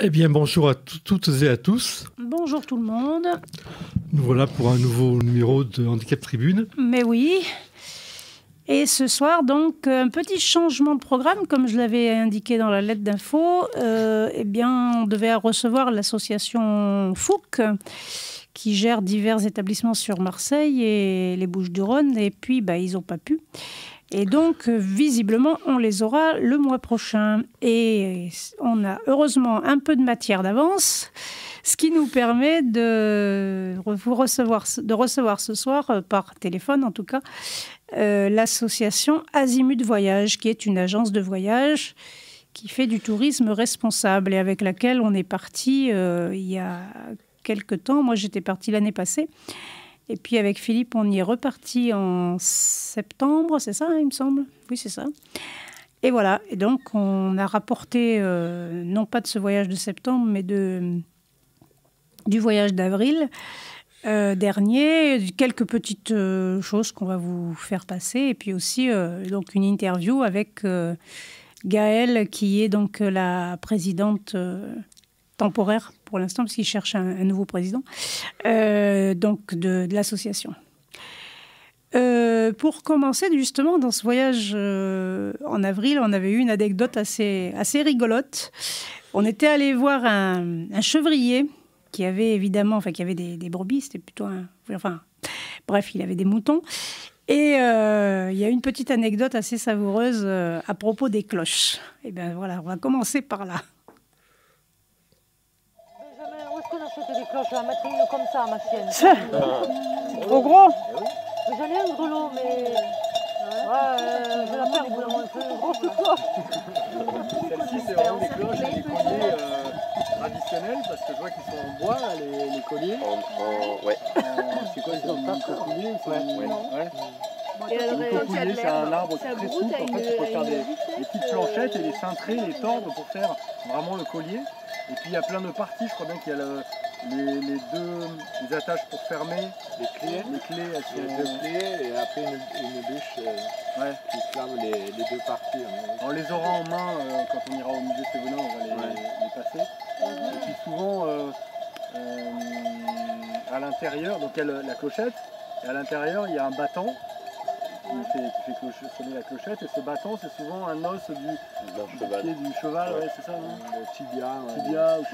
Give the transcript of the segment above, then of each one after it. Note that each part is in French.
Eh bien, bonjour à toutes et à tous. Bonjour tout le monde. Nous voilà pour un nouveau numéro de Handicap Tribune. Mais oui. Et ce soir, donc, un petit changement de programme, comme je l'avais indiqué dans la lettre d'info. Eh bien, on devait recevoir l'association FOUC, qui gère divers établissements sur Marseille et les Bouches-du-Rhône. Et puis, ils n'ont pas pu. Et donc, visiblement, on les aura le mois prochain. Et on a heureusement un peu de matière d'avance, ce qui nous permet de recevoir ce soir, par téléphone en tout cas, l'association Azimut Voyage, qui est une agence de voyage qui fait du tourisme responsable et avec laquelle on est parti il y a quelque temps. Moi, j'étais partie l'année passée. Et puis avec Philippe, on y est reparti en septembre, c'est ça, il me semble? Oui, c'est ça. Et voilà, et donc on a rapporté, non pas de ce voyage de septembre, mais du voyage d'avril dernier, quelques petites choses qu'on va vous faire passer, et puis aussi donc une interview avec Gaëlle, qui est donc la présidente temporaire pour l'instant, parce qu'il cherche un nouveau président, donc de l'association. Pour commencer, justement, dans ce voyage en avril, on avait eu une anecdote assez rigolote. On était allé voir un chevrier qui avait évidemment, qui avait des brebis, c'était plutôt bref, il avait des moutons. Et il y a une petite anecdote assez savoureuse à propos des cloches. Et bien voilà, on va commencer par là. Où est-ce qu'on achète des cloches? On va mettre une comme ça, ma chienne. Trop gros. Mais j'en ai un grelot, mais... je vais la faire, au bout d'un moment, c'est gros que toi. Celle-ci, c'est vraiment des cloches et des colliers traditionnels, parce que je vois qu'ils sont en bois, là, les colliers. Ouais. C'est quoi, c'est du coquillier? Ouais. Et Le coquillier, c'est un arbre très souple. En fait, tu peux faire des petites planchettes et les cintrer, les tordre pour faire vraiment le collier. Et puis il y a plein de parties, je crois bien qu'il y a les attaches pour fermer, les clés, elles sont... Il y a deux clés et après une bûche qui ferme les deux parties. On les aura en main quand on ira au musée Thévenin, on va les passer. Et puis souvent à l'intérieur, donc il y a la clochette, et à l'intérieur il y a un battant qui fait sonner la clochette, et ce battant c'est souvent un os du pied du cheval, ouais, c'est ça, non? Le tibia.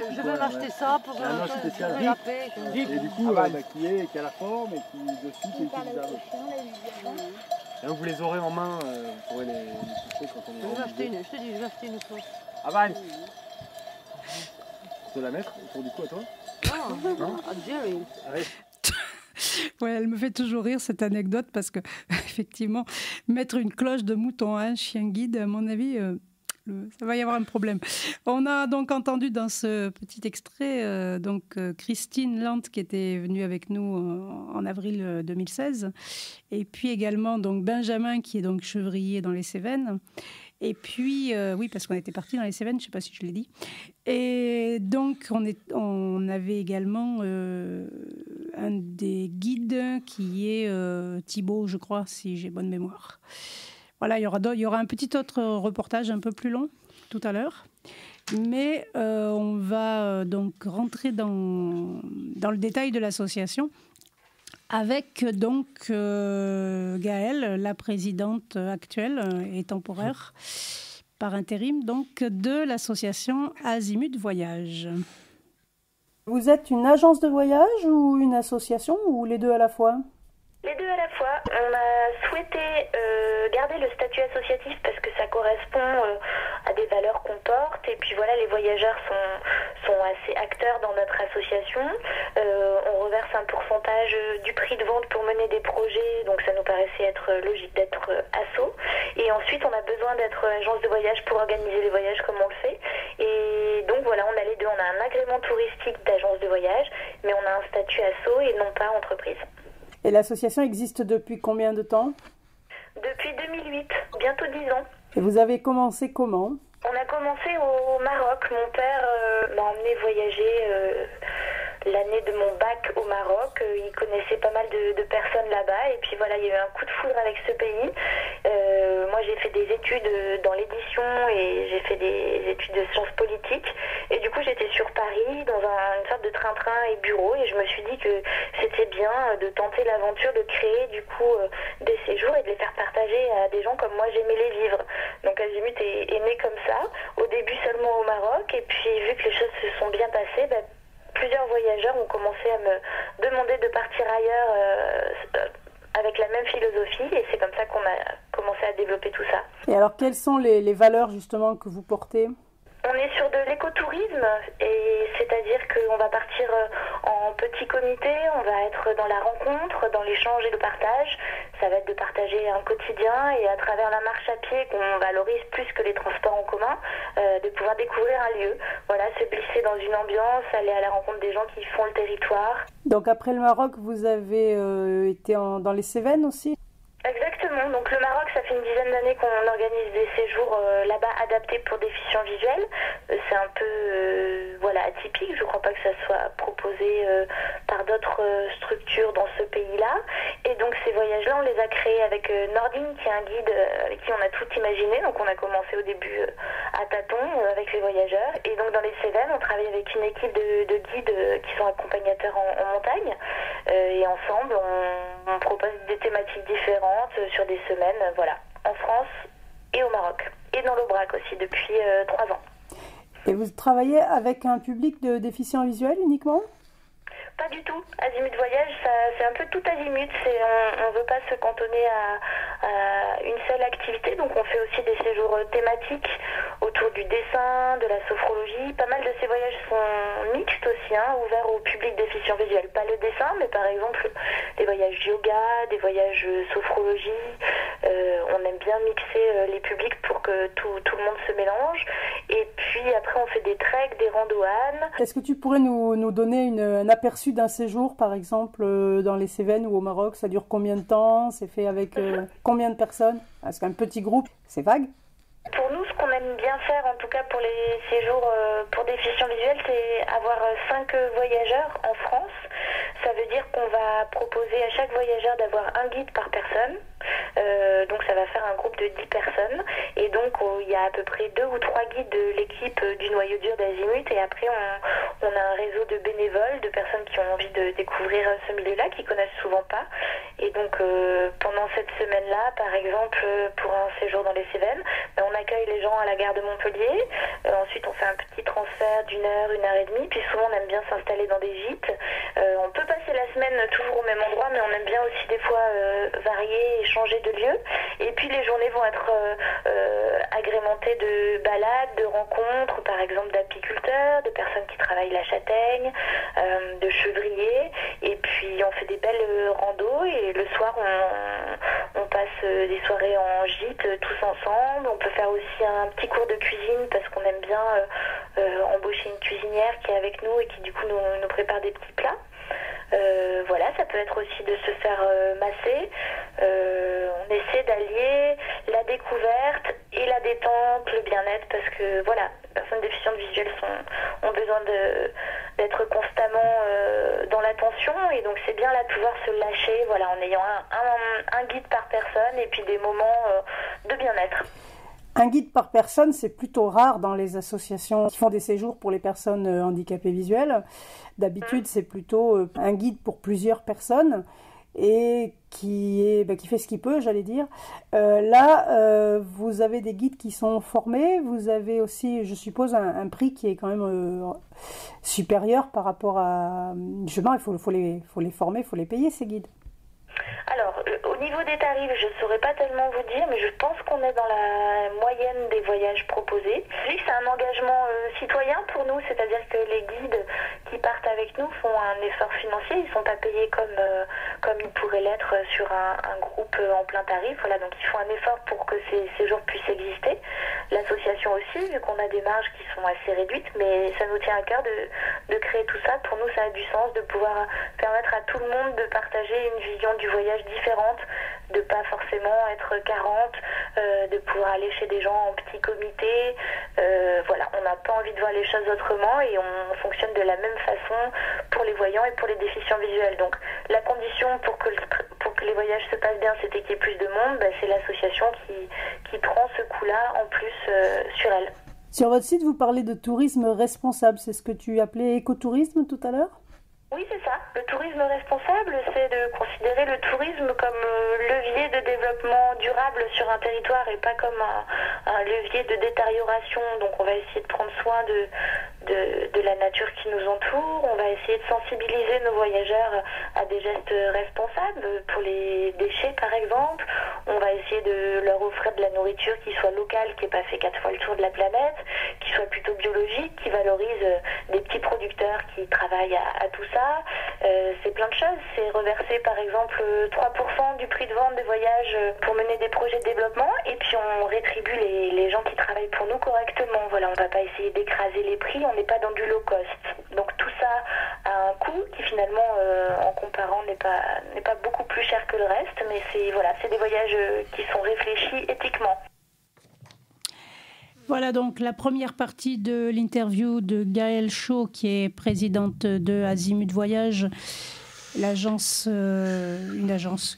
Je vais m'acheter ça pour un os spécial la RIP, paix. et du coup qui a la forme et qui dessus qui est utilisable. Et donc vous les aurez en main, vous pourrez les toucher quand on ira au musée. Je vais acheter une cloche. Ah bah, tu peux la mettre autour du cou à toi? Non, à Jerry. Ouais, elle me fait toujours rire cette anecdote parce que effectivement, mettre une cloche de mouton à un chien guide, à mon avis, ça va y avoir un problème. On a donc entendu dans ce petit extrait Christine Lante qui était venue avec nous en avril 2016, et puis également donc Benjamin qui est donc chevrier dans les Cévennes. Et puis, oui, parce qu'on était partis dans les Cévennes, je ne sais pas si je l'ai dit. Et donc, on avait également un des guides qui est Thibaut, je crois, si j'ai bonne mémoire. Voilà, il y aura un petit autre reportage un peu plus long tout à l'heure. Mais on va donc rentrer dans le détail de l'association avec donc Gaëlle, la présidente actuelle et temporaire par intérim donc de l'association Azimut Voyage. Vous êtes une agence de voyage ou une association ou les deux à la fois? Les deux à la fois. On a souhaité garder le statut associatif parce que ça correspond à des valeurs qu'on porte. Et puis voilà, les voyageurs sont assez acteurs dans notre association. On reverse un pourcentage du prix de vente pour mener des projets. Donc ça nous paraissait être logique d'être asso. Et ensuite, on a besoin d'être agence de voyage pour organiser les voyages comme on le fait. Et donc voilà, on a les deux. On a un agrément touristique d'agence de voyage, mais on a un statut asso et non pas entreprise. Et l'association existe depuis combien de temps? Depuis 2008, bientôt 10 ans. Et vous avez commencé comment? On a commencé au Maroc. Mon père m'a emmené voyager l'année de mon bac au Maroc. Il connaissait pas mal de personnes là-bas et puis voilà, il y a eu un coup de foudre avec ce pays. Moi j'ai fait des études dans l'édition et j'ai fait des études de sciences politiques et du coup j'étais sur Paris dans une sorte de train-train et bureau et je me suis dit que c'était bien de tenter l'aventure de créer du coup des séjours et de les faire partager à des gens comme moi j'aimais les vivre. Donc Azimut est né comme ça, au début seulement au Maroc et puis vu que les choses se sont bien passées, plusieurs voyageurs ont commencé à me demander de partir ailleurs avec la même philosophie et c'est comme ça qu'on a commencé à développer tout ça. Et alors quelles sont les valeurs justement que vous portez ? On est sur de l'écotourisme, et c'est-à-dire qu'on va partir en petit comité, on va être dans la rencontre, dans l'échange et le partage. Ça va être de partager un quotidien et à travers la marche à pied qu'on valorise plus que les transports en commun, de pouvoir découvrir un lieu. Voilà, se glisser dans une ambiance, aller à la rencontre des gens qui font le territoire. Donc après le Maroc, vous avez été dans les Cévennes aussi ? Exactement, donc le Maroc, ça fait une dizaine d'années qu'on organise des séjours là-bas adaptés pour déficients visuels. C'est un peu atypique, je ne crois pas que ça soit proposé par d'autres structures dans ce pays-là. Et donc ces voyages-là, on les a créés avec Nordine, qui est un guide avec qui on a tout imaginé. Donc on a commencé au début à tâtons avec les voyageurs. Et donc dans les Cévennes, on travaille avec une équipe de guides qui sont accompagnateurs en montagne. Et ensemble, on propose des thématiques différentes sur des semaines, en France et au Maroc. Et dans l'Aubrac aussi, depuis 3 ans. Et vous travaillez avec un public de déficients visuels uniquement ? Pas du tout. Azimut Voyage, c'est un peu tout azimut. On ne veut pas se cantonner à une seule activité. Donc on fait aussi des séjours thématiques autour du dessin, de la sophrologie. Pas mal de ces voyages sont mixtes aussi, ouverts au public déficient visuel. Pas le dessin, mais par exemple des voyages yoga, des voyages sophrologie. On aime bien mixer les publics pour que tout le monde se mélange. Et puis après on fait des treks, des randoanes. Est-ce que tu pourrais nous donner un aperçu d'un séjour, par exemple, dans les Cévennes ou au Maroc? Ça dure combien de temps? C'est fait avec combien de personnes? Parce qu'un petit groupe, c'est vague. Pour nous, ce qu'on aime bien faire, en tout cas pour les séjours pour déficients visuels, c'est avoir 5 voyageurs en France. Ça veut dire qu'on va proposer à chaque voyageur d'avoir un guide par personne. Donc ça va faire un groupe de 10 personnes. Et donc il y a à peu près 2 ou 3 guides de l'équipe du noyau dur d'Azimut. Et après on a un réseau de bénévoles, de personnes qui ont envie de découvrir ce milieu-là, qui connaissent souvent pas. Et donc pendant cette semaine-là, par exemple, pour un séjour dans les Cévennes, on accueille les gens à la gare de Montpellier. Ensuite on fait un petit transfert d'1 heure, 1 heure et demie. Puis souvent on aime bien s'installer dans des gîtes. On peut passer la semaine toujours au même endroit, mais on aime bien aussi des fois varier et changer de lieu. Et puis les journées vont être agrémentées de balades, de rencontres, par exemple d'apiculteurs, de personnes qui travaillent la châtaigne, de chevriers. Et puis on fait des belles randos et le soir on passe des soirées en gîte tous ensemble. On peut faire aussi un petit cours de cuisine parce qu'on aime bien embaucher une cuisinière qui est avec nous et qui du coup nous prépare des petits plats. Voilà, ça peut être aussi de se faire masser. On essaie d'allier la découverte et la détente, le bien-être, parce que voilà, les personnes déficientes visuelles ont besoin d'être constamment dans l'attention, et donc c'est bien là de pouvoir se lâcher, voilà, en ayant un guide par personne et puis des moments de bien-être. Un guide par personne, c'est plutôt rare dans les associations qui font des séjours pour les personnes handicapées visuelles. D'habitude, c'est plutôt un guide pour plusieurs personnes et qui fait ce qu'il peut, j'allais dire. Là, vous avez des guides qui sont formés. Vous avez aussi, je suppose, un prix qui est quand même supérieur par rapport à... Justement, il faut les former, il faut les payer, ces guides. Alors, au niveau des tarifs, je ne saurais pas tellement vous dire, mais je pense qu'on est dans la moyenne des voyages proposés. Oui, c'est un engagement citoyen pour nous, c'est-à-dire que les guides qui partent avec nous font un effort financier, ils ne sont pas payés comme ils pourraient l'être sur un groupe en plein tarif. Voilà, donc ils font un effort pour que ces séjours puissent exister. l'association aussi, vu qu'on a des marges qui sont assez réduites, mais ça nous tient à cœur de créer tout ça. Pour nous, ça a du sens de pouvoir permettre à tout le monde de partager une vision du voyage différente, de pas forcément être 40, de pouvoir aller chez des gens en petit comité. Voilà, on n'a pas envie de voir les choses autrement et on fonctionne de la même façon pour les voyants et pour les déficients visuels. Donc la condition pour que les voyages se passent bien, c'était qu'il y ait plus de monde, c'est l'association qui prend ce coup-là en plus sur elle. Sur votre site, vous parlez de tourisme responsable. C'est ce que tu appelais écotourisme tout à l'heure ? Oui, c'est ça. Le tourisme responsable, c'est de considérer le tourisme comme levier de développement durable sur un territoire et pas comme un levier de détérioration. Donc on va essayer de prendre soin de la nature qui nous entoure. On va essayer de sensibiliser nos voyageurs à des gestes responsables pour les déchets, par exemple. On va essayer de leur offrir de la nourriture qui soit locale, qui n'ait pas fait 4 fois le tour de la planète, qui soit plutôt biologique, qui valorise des petits producteurs qui travaillent à tout ça. C'est plein de choses. C'est reverser par exemple 3% du prix de vente des voyages pour mener des projets de développement et puis on rétribue les gens qui travaillent pour nous correctement. Voilà, on ne va pas essayer d'écraser les prix, on n'est pas dans du low cost. Donc tout ça a un coût qui finalement en comparant n'est pas beaucoup plus cher que le reste, mais c'est des voyages qui sont réfléchis éthiquement. Voilà donc la première partie de l'interview de Gaëlle Chaud, qui est présidente de Azimut Voyage, une agence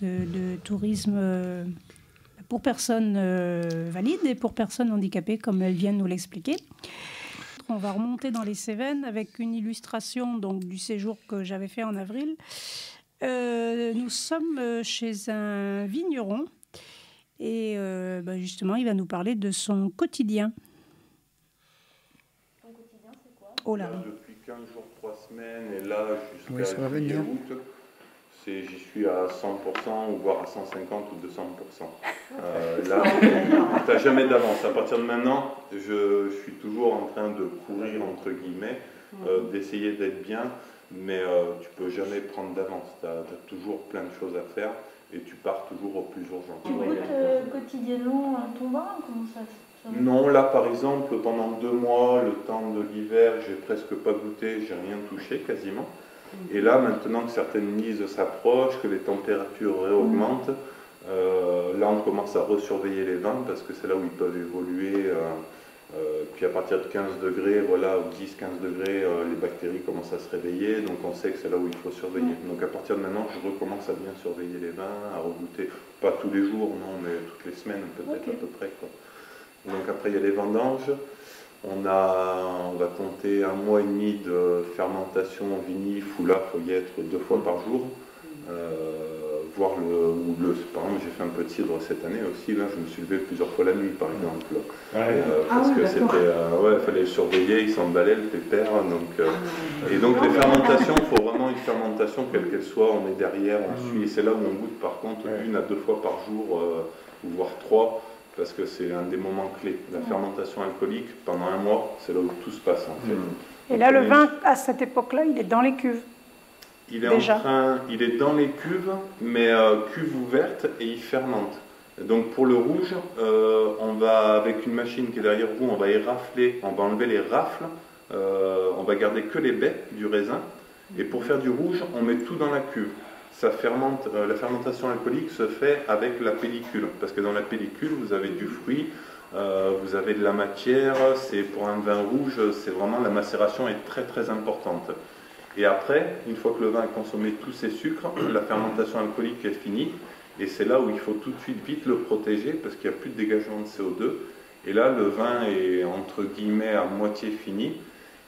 de tourisme pour personnes valides et pour personnes handicapées, comme elle vient de nous l'expliquer. On va remonter dans les Cévennes avec une illustration donc, du séjour que j'avais fait en avril. Nous sommes chez un vigneron. Et justement, il va nous parler de son quotidien. Ton quotidien, c'est quoi ? Oh là. Depuis 15 jours, 3 semaines, et là, jusqu'à juillet, août, j'y suis à 100%, ou voire à 150 ou 200%. Là, tu n'as jamais d'avance. À partir de maintenant, je suis toujours en train de courir, entre guillemets, d'essayer d'être bien, mais tu ne peux jamais prendre d'avance. Tu as toujours plein de choses à faire. Et tu pars toujours au plus urgent. Tu goûtes quotidiennement ton vin ? Comment ça Non, là par exemple, pendant 2 mois, le temps de l'hiver, j'ai presque pas goûté, j'ai rien touché quasiment. Et là, maintenant que certaines mises s'approchent, que les températures réaugmentent, là on commence à resurveiller les vins parce que c'est là où ils peuvent évoluer. Puis à partir de 15 degrés, voilà, 10-15 degrés, les bactéries commencent à se réveiller, donc on sait que c'est là où il faut surveiller. Donc à partir de maintenant, je recommence à bien surveiller les vins, à regoûter, pas tous les jours, non, mais toutes les semaines peut-être à peu près, quoi. Donc après il y a les vendanges, on va compter 1 mois et demi de fermentation vinif où là il faut y être 2 fois par jour. Voir par exemple, j'ai fait un peu de cidre cette année aussi, là je me suis levé plusieurs fois la nuit par exemple, parce que c'était, il fallait surveiller, il s'emballait le pépère, et donc les fermentations, il faut vraiment une fermentation quelle qu'elle soit, on est derrière, on suit, et c'est là où on goûte par contre 1 à 2 fois par jour, voire 3, parce que c'est un des moments clés. La fermentation alcoolique, pendant 1 mois, c'est là où tout se passe en fait. Et là, le vin, à cette époque-là, il est dans les cuves. Il est dans les cuves, mais cuve ouverte et il fermente. Donc pour le rouge, on va, avec une machine qui est derrière vous, on va érafler, on va enlever les rafles, on va garder que les baies du raisin. Et pour faire du rouge, on met tout dans la cuve. Ça fermente, la fermentation alcoolique se fait avec la pellicule, parce que dans la pellicule, vous avez du fruit, vous avez de la matière. C'est pour un vin rouge, c'est vraiment, la macération est très très importante. Et après, une fois que le vin a consommé tous ses sucres, la fermentation alcoolique est finie. Et c'est là où il faut tout de suite vite le protéger parce qu'il n'y a plus de dégagement de CO2. Et là, le vin est entre guillemets à moitié fini.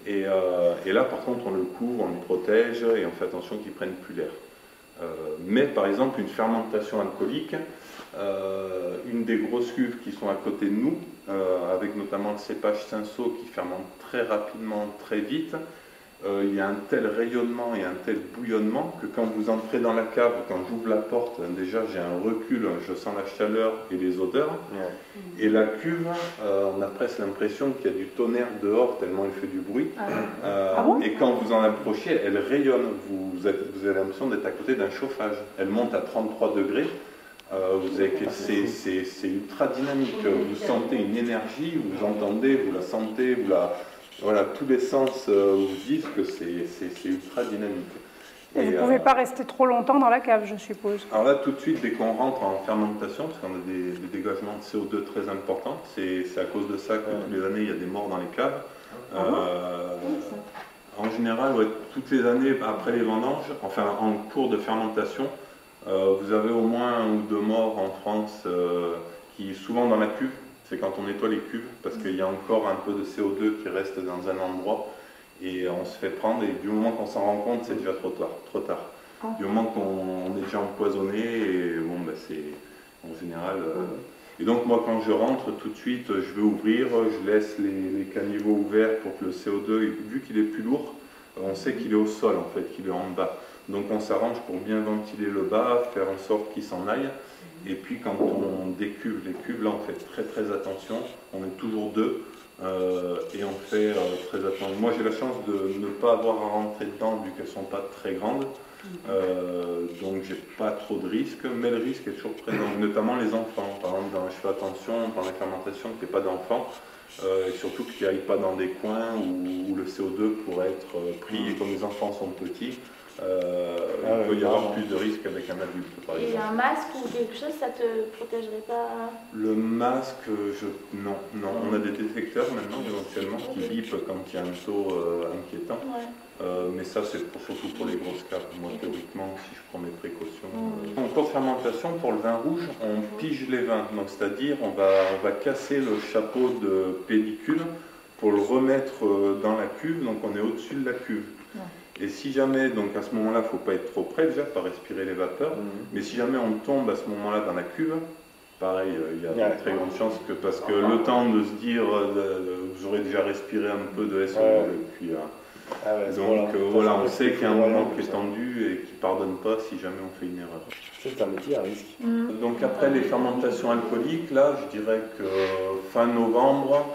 Et là, par contre, on le couvre, on le protège et on fait attention qu'il ne prenne plus l'air. Mais par exemple, une fermentation alcoolique, une des grosses cuves qui sont à côté de nous, avec notamment le cépage Cinsault qui fermente très rapidement, très vite, il y a un tel rayonnement et un tel bouillonnement que quand vous entrez dans la cave, quand j'ouvre la porte, déjà j'ai un recul, je sens la chaleur et les odeurs. Et la cuve, on a presque l'impression qu'il y a du tonnerre dehors tellement elle fait du bruit. Et quand vous en approchez, elle rayonne. Vous avez l'impression d'être à côté d'un chauffage. Elle monte à 33 degrés. C'est ultra dynamique. Vous sentez une énergie, vous entendez, vous la sentez, voilà, tous les sens vous disent que c'est ultra dynamique. Et vous ne pouvez pas rester trop longtemps dans la cave, je suppose. Alors là, tout de suite, dès qu'on rentre en fermentation, parce qu'on a des dégagements de CO2 très importants, c'est à cause de ça que toutes les années, il y a des morts dans les caves. En général, toutes les années, après les vendanges, enfin en cours de fermentation, vous avez au moins 1 ou 2 morts en France qui, souvent dans la cuve, c'est quand on nettoie les cuves, parce qu'il y a encore un peu de CO2 qui reste dans un endroit. Et on se fait prendre, et du moment qu'on s'en rend compte, c'est déjà trop tard. Du moment qu'on est déjà empoisonné, et bon, ben c'est en général. Et donc, moi, quand je rentre, tout de suite, je vais ouvrir, je laisse les caniveaux ouverts pour que le CO2, vu qu'il est plus lourd, on sait qu'il est au sol, en fait, qu'il est en bas. Donc, on s'arrange pour bien ventiler le bas, faire en sorte qu'il s'en aille. Et puis, quand on décuve les cuves, là, on fait très très attention. On est toujours 2. Et on fait très attention. Moi j'ai la chance de ne pas avoir à rentrer dedans vu qu'elles ne sont pas très grandes, donc j'ai pas trop de risques, mais le risque est toujours présent, notamment les enfants. Par exemple, je fais attention pendant la fermentation qu'il n'y ait pas d'enfants, et surtout qu'ils n'aillent pas dans des coins où le CO2 pourrait être pris, et comme les enfants sont petits, il peut y avoir plus de risques avec un adulte, par exemple. Et un masque ou quelque chose, ça te protégerait pas? Le masque, non. On a des détecteurs maintenant, éventuellement, qui bipent quand il y a un taux inquiétant. Mais ça, c'est surtout pour les grosses caves. Moi, théoriquement, si je prends mes précautions. En cours de fermentation, pour le vin rouge, on pige les vins. Donc, c'est-à-dire, on va casser le chapeau de pellicule pour le remettre dans la cuve. Donc, on est au-dessus de la cuve. Et si jamais, donc à ce moment-là, il ne faut pas être trop près déjà, pas respirer les vapeurs, mais si jamais on tombe à ce moment-là dans la cuve, pareil, il y a de très grandes chances que, parce que le temps de se dire, vous aurez déjà respiré un peu de SO2, et puis, donc voilà, on sait qu'il y a un moment qui est tendu et qui ne pardonne pas si jamais on fait une erreur. C'est un métier à risque. Donc après les fermentations alcooliques, là, je dirais que fin novembre,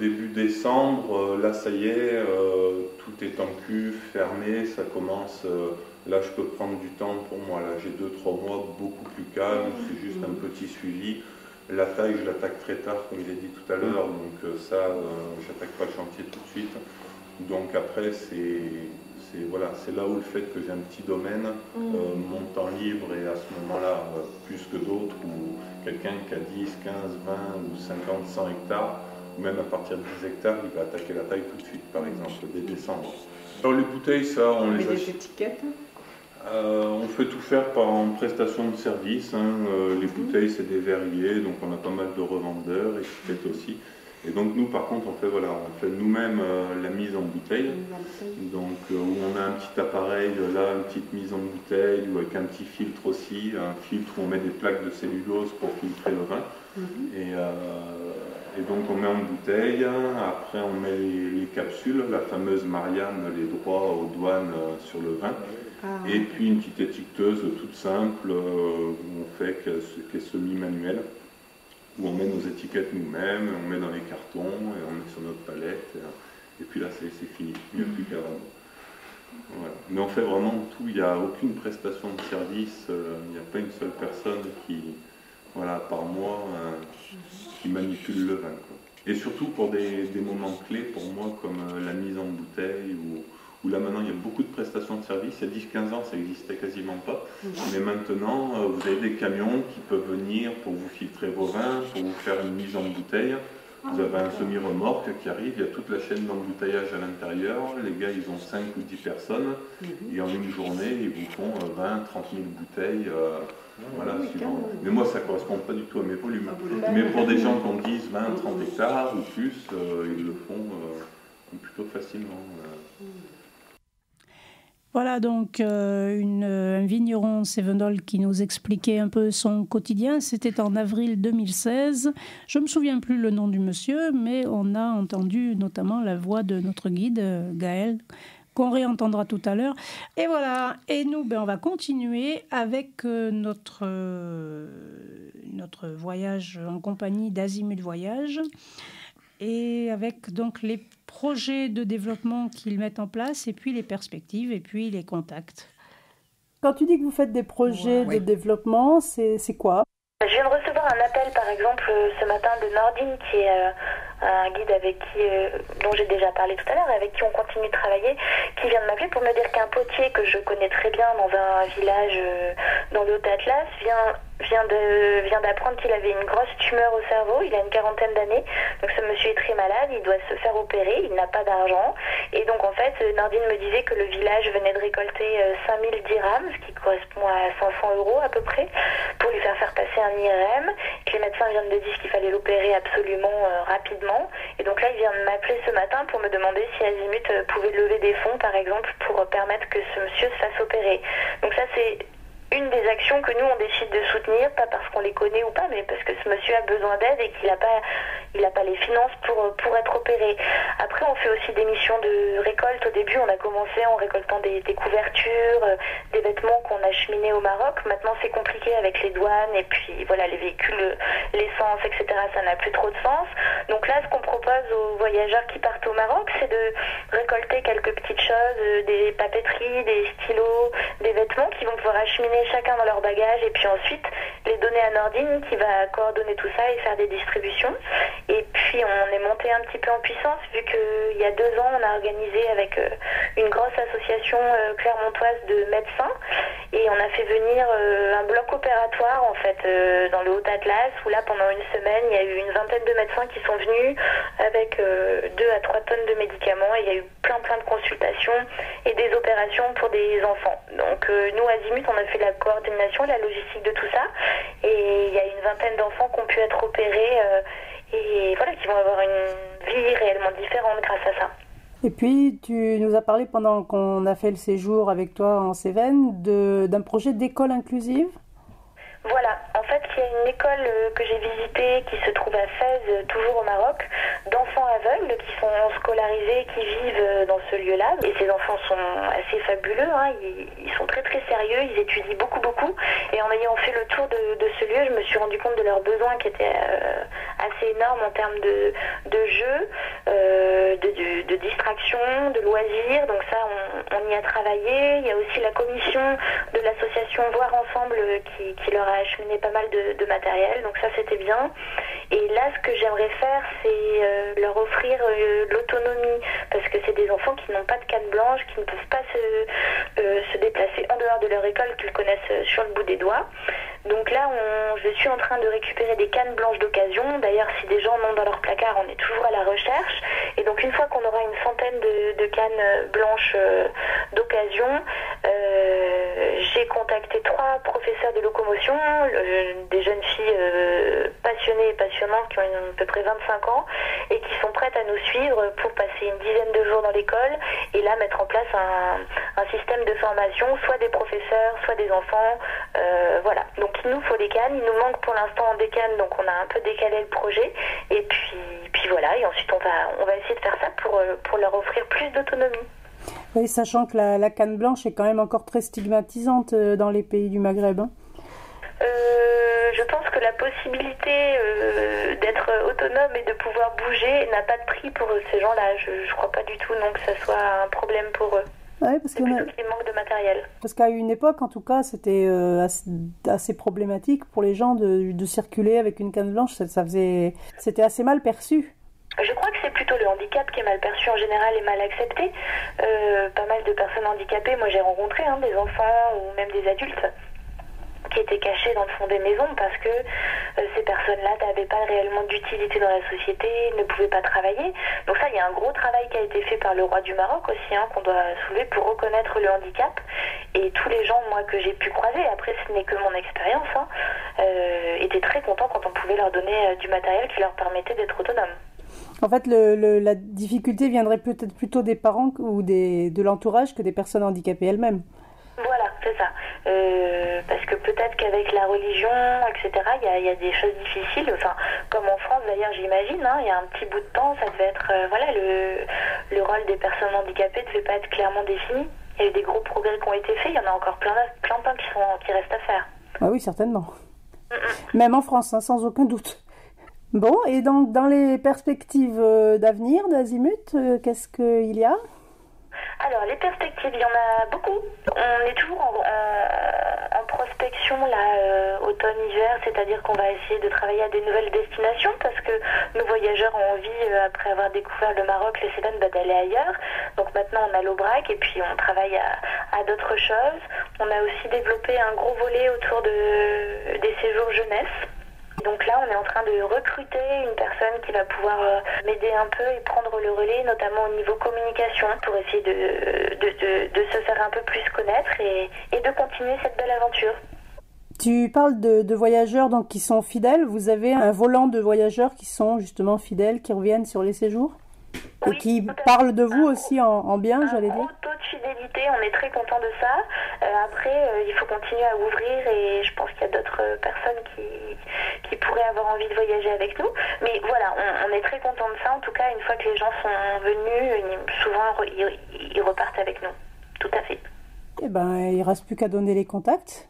début décembre, là ça y est, tout est en cuve, fermé, ça commence, là je peux prendre du temps pour moi, là j'ai 2-3 mois beaucoup plus calme, c'est juste un petit suivi. La taille, je l'attaque très tard, comme j'ai dit tout à l'heure, donc ça, j'attaque pas le chantier tout de suite. Donc après, c'est là où le fait que j'ai un petit domaine, mon temps libre est à ce moment-là plus que d'autres, ou quelqu'un qui a 10, 15, 20 ou 50, 100 hectares, même à partir de 10 hectares, il va attaquer la taille tout de suite, par exemple, dès décembre. Alors les bouteilles, ça, on les achète. Des étiquettes on fait tout faire en prestation de service. Les bouteilles, c'est des verriers, donc on a pas mal de revendeurs, étiquettes aussi. Et donc nous, par contre, on fait nous-mêmes la mise en bouteille. Donc où on a un petit appareil, là, une petite mise en bouteille, ou avec un petit filtre aussi, un filtre où on met des plaques de cellulose pour filtrer le vin. Et donc on met en bouteille, après on met les capsules, la fameuse Marianne, les droits aux douanes sur le vin. Et puis une petite étiqueteuse toute simple où on fait qui est semi-manuelle, où on met nos étiquettes nous-mêmes, on met dans les cartons et on met sur notre palette. Et puis là c'est fini, il n'y a plus qu'à vendre. Voilà. Mais on fait vraiment tout, il n'y a aucune prestation de service, il n'y a pas une seule personne qui, par mois, qui manipule le vin, quoi. Et surtout pour des moments clés pour moi, comme la mise en bouteille, où là maintenant il y a beaucoup de prestations de service. Il y a 10-15 ans ça n'existait quasiment pas, mais maintenant vous avez des camions qui peuvent venir pour vous filtrer vos vins, pour vous faire une mise en bouteille. Vous avez un semi-remorque qui arrive, il y a toute la chaîne d'embouteillage à l'intérieur, les gars ils ont 5 ou 10 personnes, et en une journée ils vous font 20-30 000 bouteilles, suivant. Mais moi ça ne correspond pas du tout à mes volumes. Mais pour des gens qui ont 10, 20, 30 hectares ou plus, ils le font plutôt facilement. Voilà donc un vigneron Cévenol qui nous expliquait un peu son quotidien. C'était en avril 2016. Je ne me souviens plus le nom du monsieur, mais on a entendu notamment la voix de notre guide, Gaël, qu'on réentendra tout à l'heure. Et voilà, et nous, on va continuer avec notre voyage en compagnie d'Azimut Voyage, et avec donc les projets de développement qu'ils mettent en place, et puis les perspectives, et puis les contacts. Quand tu dis que vous faites des projets de développement, c'est quoi? Je viens de recevoir un appel, par exemple, ce matin de Nordine, qui est un guide avec dont j'ai déjà parlé tout à l'heure, avec qui on continue de travailler, qui vient de m'appeler pour me dire qu'un potier que je connais très bien dans un village dans le Haut-Atlas vient d'apprendre qu'il avait une grosse tumeur au cerveau. Il a une 40aine d'années, donc ce monsieur est très malade, il doit se faire opérer, il n'a pas d'argent, et donc en fait Nordine me disait que le village venait de récolter 5000 dirhams, ce qui correspond à 500 € à peu près, pour lui faire passer un IRM, que les médecins viennent de dire qu'il fallait l'opérer absolument rapidement, et donc là il vient de m'appeler ce matin pour me demander si Azimut pouvait lever des fonds par exemple pour permettre que ce monsieur se fasse opérer. Donc ça c'est une des actions que nous on décide de soutenir, pas parce qu'on les connaît ou pas, mais parce que ce monsieur a besoin d'aide et qu'il n'a pas les finances pour être opéré. Après on fait aussi des missions de récolte. Au début on a commencé en récoltant des couvertures, des vêtements qu'on acheminait au Maroc. Maintenant c'est compliqué avec les douanes et puis voilà les véhicules, l'essence, etc. Ça n'a plus trop de sens. Donc là ce qu'on propose aux voyageurs qui partent au Maroc, c'est de récolter quelques petites choses, des papeteries, des stylos, des vêtements qui vont pouvoir acheminer chacun dans leur bagage et puis ensuite les donner à Nordine qui va coordonner tout ça et faire des distributions. Et puis on est monté un petit peu en puissance vu qu'il y a 2 ans on a organisé avec une grosse association clermontoise de médecins et on a fait venir un bloc opératoire en fait dans le Haut-Atlas où là pendant une semaine il y a eu une vingtaine de médecins qui sont venus avec 2 à 3 tonnes de médicaments et il y a eu plein de consultations et des opérations pour des enfants. Donc nous Azimut on a fait la coordination, la logistique de tout ça et il y a une vingtaine d'enfants qui ont pu être opérés et voilà, qui vont avoir une vie réellement différente grâce à ça. Et puis tu nous as parlé pendant qu'on a fait le séjour avec toi en Cévennes d'un projet d'école inclusive. Voilà, en fait il y a une école que j'ai visitée qui se trouve à Fès, toujours au Maroc, d'enfants aveugles qui sont scolarisés, qui vivent dans ce lieu-là. Et ces enfants sont assez fabuleux, hein. Ils sont très sérieux, ils étudient beaucoup. Et en ayant fait le tour de ce lieu, je me suis rendu compte de leurs besoins qui étaient assez énormes en termes de jeux, de distraction, de loisirs. Donc ça, on y a travaillé. Il y a aussi la commission de l'association Voir Ensemble qui leur a acheminé pas mal de matériel. Donc ça, c'était bien. Et là, ce que j'aimerais faire, c'est leur offrir l'autonomie. Parce que c'est des enfants qui n'ont pas de canne blanche, qui ne peuvent pas se déplacer en dehors de leur école, qu'ils connaissent sur le bout des doigts. Donc là, je suis en train de récupérer des cannes blanches d'occasion. D'ailleurs, si des gens en ont dans leur placard, on est toujours à la recherche. Et donc, une fois qu'on aura une centaine de cannes blanches d'occasion, j'ai contacté 3 professeurs de locomotion, des jeunes filles passionnées et passionnantes qui ont à peu près 25 ans et qui sont prêtes à nous suivre pour passer une dizaine de jours dans l'école et là mettre en place un système de formation, soit des professeurs, soit des enfants. Voilà. Donc il nous faut des cannes, il nous manque pour l'instant des cannes, donc on a un peu décalé le projet et puis voilà, et ensuite on va essayer de faire ça pour leur offrir plus d'autonomie. Oui, sachant que la canne blanche est quand même encore très stigmatisante dans les pays du Maghreb. Hein. Je pense que la possibilité d'être autonome et de pouvoir bouger n'a pas de prix pour ces gens-là. Je crois pas du tout non que ça soit un problème pour eux. Ouais, parce qu'il manque de matériel. Parce qu'à une époque, en tout cas, c'était assez problématique pour les gens de circuler avec une canne blanche. C'était assez mal perçu. Je crois que c'est plutôt le handicap qui est mal perçu en général et mal accepté. Pas mal de personnes handicapées, moi j'ai rencontré des enfants ou même des adultes qui étaient cachés dans le fond des maisons parce que ces personnes-là n'avaient pas réellement d'utilité dans la société, ne pouvaient pas travailler. Donc ça, il y a un gros travail qui a été fait par le roi du Maroc aussi, qu'on doit soulever pour reconnaître le handicap. Et tous les gens, moi, que j'ai pu croiser, après ce n'est que mon expérience, étaient très contents quand on pouvait leur donner du matériel qui leur permettait d'être autonomes. En fait, la difficulté viendrait peut-être plutôt des parents ou de l'entourage que des personnes handicapées elles-mêmes. Voilà, c'est ça. Parce que peut-être qu'avec la religion, etc., il y a des choses difficiles. Enfin, comme en France, d'ailleurs, j'imagine, il y a un petit bout de temps, ça devait être... le rôle des personnes handicapées ne devait pas être clairement défini. Il y a eu des gros progrès qui ont été faits. Il y en a encore plein qui restent à faire. Ah oui, certainement. Même en France, sans aucun doute. Bon, et donc dans les perspectives d'avenir d'Azimut, qu'est-ce qu'il y a ? Alors, les perspectives, il y en a beaucoup. On est toujours en prospection là, automne-hiver, c'est-à-dire qu'on va essayer de travailler à des nouvelles destinations parce que nos voyageurs ont envie, après avoir découvert le Maroc, le Cévennes, d'aller ailleurs. Donc maintenant, on a l'Aubrac et puis on travaille à d'autres choses. On a aussi développé un gros volet autour des séjours jeunesse. Donc là, on est en train de recruter une personne qui va pouvoir m'aider un peu et prendre le relais, notamment au niveau communication, pour essayer de se faire un peu plus connaître et de continuer cette belle aventure. Tu parles de voyageurs donc, qui sont fidèles. Vous avez un volant de voyageurs qui sont justement fidèles, qui reviennent sur les séjours et qui parlent de vous aussi en bien, j'allais dire. Un taux de fidélité, on est très content de ça. Après, il faut continuer à ouvrir et je pense qu'il y a d'autres personnes qui pourraient avoir envie de voyager avec nous. Mais voilà, on est très content de ça. En tout cas, une fois que les gens sont venus, souvent ils repartent avec nous. Tout à fait. Eh ben, il ne reste plus qu'à donner les contacts.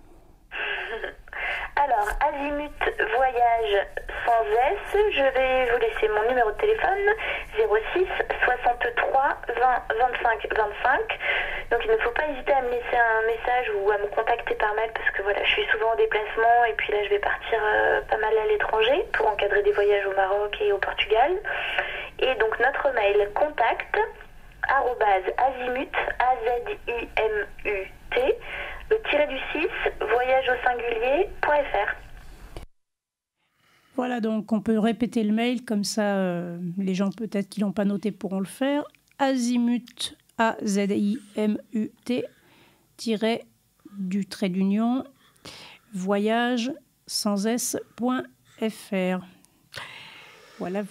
Alors, Azimut Voyage sans S, je vais vous laisser mon numéro de téléphone, 06 63 20 25 25. Donc il ne faut pas hésiter à me laisser un message ou à me contacter par mail parce que voilà, je suis souvent en déplacement et puis là je vais partir pas mal à l'étranger pour encadrer des voyages au Maroc et au Portugal. Et donc notre mail contact @azimut, AZIMUT, le tiré du 6, voyage au singulier.fr. Voilà, donc on peut répéter le mail, comme ça les gens peut-être qui ne l'ont pas noté pourront le faire. Azimut, AZIMUT, du trait d'union, voyage sans s.fr. Voilà.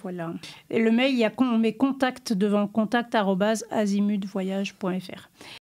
Et le mail, on met contact devant contact@azimutvoyage.fr.